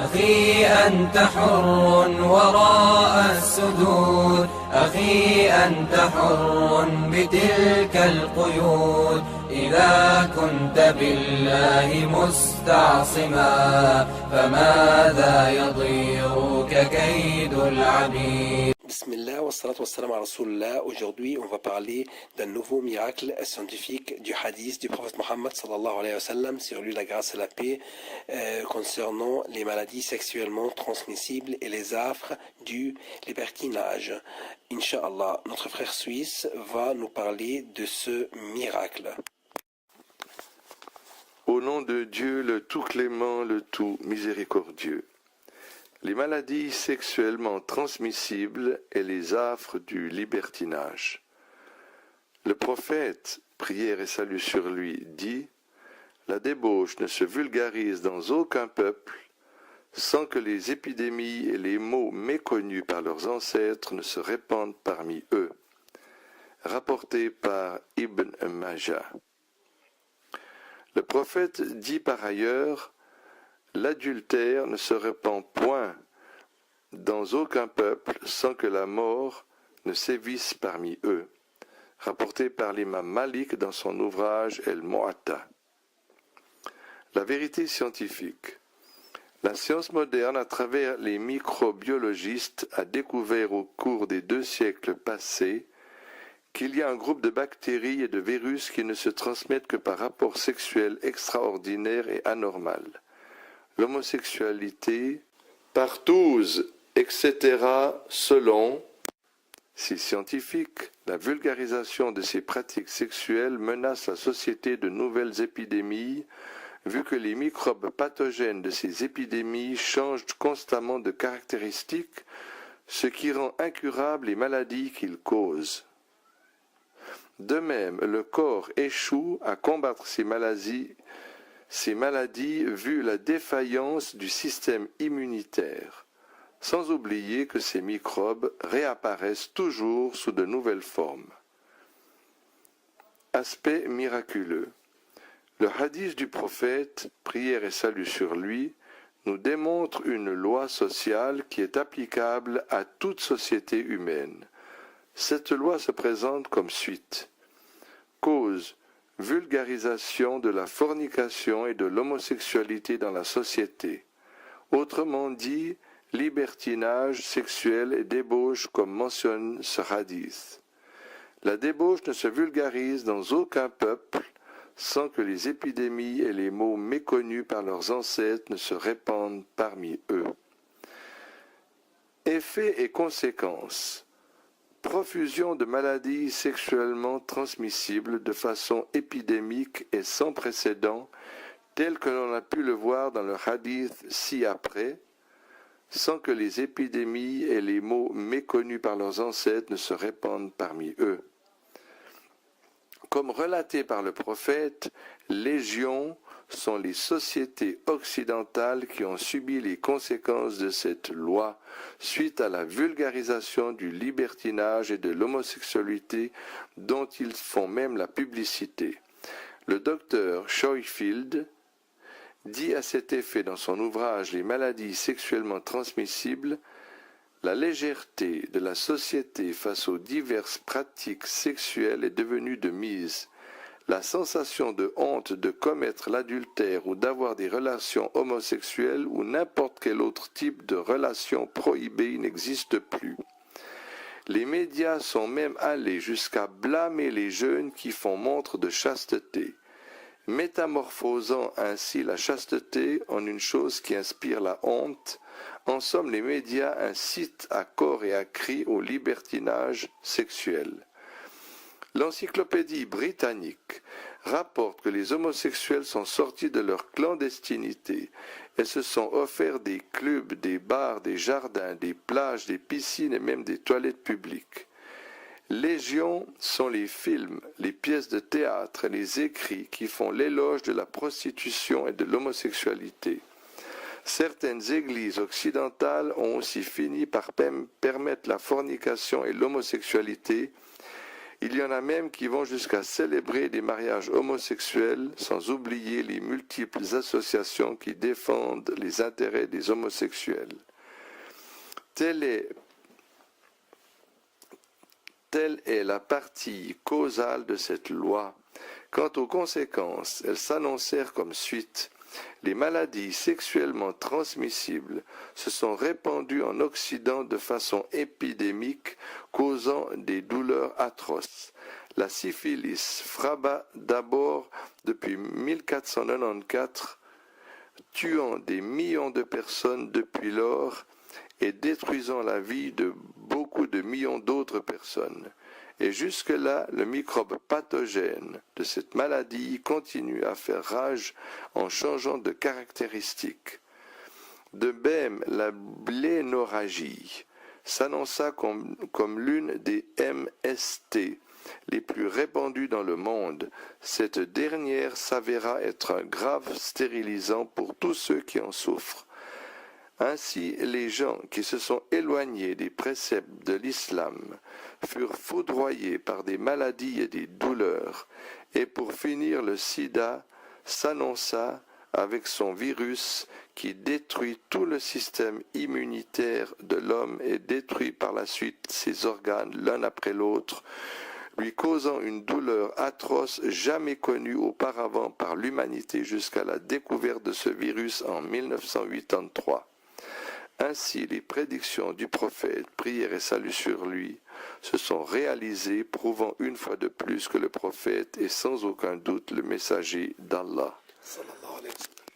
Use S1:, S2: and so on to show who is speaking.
S1: أخي أنت حر وراء السدود، أخي أنت حر بتلك القيود، إذا كنت بالله مستعصما فماذا يضيرك كيد العبيد.
S2: Bismillah wa salatu wa salam à Rasulullah. Aujourd'hui, on va parler d'un nouveau miracle scientifique du hadith du prophète Mohammed sallallahu alayhi wa sallam, sur lui la grâce et la paix, concernant les maladies sexuellement transmissibles et les affres du libertinage. Inch'Allah, notre frère suisse va nous parler de ce miracle.
S3: Au nom de Dieu, le tout clément, le tout miséricordieux. Les maladies sexuellement transmissibles et les affres du libertinage. Le prophète, prière et salut sur lui, dit « La débauche ne se vulgarise dans aucun peuple sans que les épidémies et les maux méconnus par leurs ancêtres ne se répandent parmi eux. » Rapporté par Ibn Majah. Le prophète dit par ailleurs « L'adultère ne se répand point dans aucun peuple sans que la mort ne sévisse parmi eux. » Rapporté par l'imam Malik dans son ouvrage El-Mu'atta. La vérité scientifique. La science moderne, à travers les microbiologistes, a découvert au cours des 2 siècles passés qu'il y a un groupe de bactéries et de virus qui ne se transmettent que par rapport sexuel extraordinaire et anormal. L'homosexualité, partouze, etc., selon ces scientifiques, la vulgarisation de ces pratiques sexuelles menace la société de nouvelles épidémies, vu que les microbes pathogènes de ces épidémies changent constamment de caractéristiques, ce qui rend incurables les maladies qu'ils causent. De même, le corps échoue à combattre ces maladies vu la défaillance du système immunitaire, sans oublier que ces microbes réapparaissent toujours sous de nouvelles formes. Aspect miraculeux. Le hadith du prophète, prière et salut sur lui, nous démontre une loi sociale qui est applicable à toute société humaine. Cette loi se présente comme suit. Cause, vulgarisation de la fornication et de l'homosexualité dans la société. Autrement dit, libertinage sexuel et débauche comme mentionne ce hadith. La débauche ne se vulgarise dans aucun peuple sans que les épidémies et les maux méconnus par leurs ancêtres ne se répandent parmi eux. Effets et conséquences. Profusion de maladies sexuellement transmissibles de façon épidémique et sans précédent, tel que l'on a pu le voir dans le hadith ci-après, sans que les épidémies et les maux méconnus par leurs ancêtres ne se répandent parmi eux. Comme relaté par le prophète, légion sont les sociétés occidentales qui ont subi les conséquences de cette loi suite à la vulgarisation du libertinage et de l'homosexualité dont ils font même la publicité. Le docteur Schofield dit à cet effet dans son ouvrage « Les maladies sexuellement transmissibles » la légèreté de la société face aux diverses pratiques sexuelles est devenue de mise. La sensation de honte de commettre l'adultère ou d'avoir des relations homosexuelles ou n'importe quel autre type de relation prohibée n'existe plus. Les médias sont même allés jusqu'à blâmer les jeunes qui font montre de chasteté, métamorphosant ainsi la chasteté en une chose qui inspire la honte. En somme, les médias incitent à corps et à cri au libertinage sexuel. L'encyclopédie britannique rapporte que les homosexuels sont sortis de leur clandestinité et se sont offerts des clubs, des bars, des jardins, des plages, des piscines et même des toilettes publiques. Légion sont les films, les pièces de théâtre et les écrits qui font l'éloge de la prostitution et de l'homosexualité. Certaines églises occidentales ont aussi fini par permettre la fornication et l'homosexualité. Il y en a même qui vont jusqu'à célébrer des mariages homosexuels, sans oublier les multiples associations qui défendent les intérêts des homosexuels. Telle est la partie causale de cette loi. Quant aux conséquences, elles s'annoncèrent comme suite. Les maladies sexuellement transmissibles se sont répandues en Occident de façon épidémique, causant des douleurs atroces. La syphilis frappa d'abord depuis 1494, tuant des millions de personnes depuis lors et détruisant la vie de beaucoup de millions d'autres personnes. Et jusque-là, le microbe pathogène de cette maladie continue à faire rage en changeant de caractéristiques. De même, la blénorragie s'annonça comme l'une des MST les plus répandues dans le monde. Cette dernière s'avéra être un grave stérilisant pour tous ceux qui en souffrent. Ainsi, les gens qui se sont éloignés des préceptes de l'islam furent foudroyés par des maladies et des douleurs, et pour finir le sida s'annonça avec son virus qui détruit tout le système immunitaire de l'homme et détruit par la suite ses organes l'un après l'autre, lui causant une douleur atroce jamais connue auparavant par l'humanité jusqu'à la découverte de ce virus en 1983. Ainsi, les prédictions du prophète, prière et salut sur lui, se sont réalisées, prouvant une fois de plus que le prophète est sans aucun doute le messager d'Allah.
S2: Sallallahu alayhi wa sallam.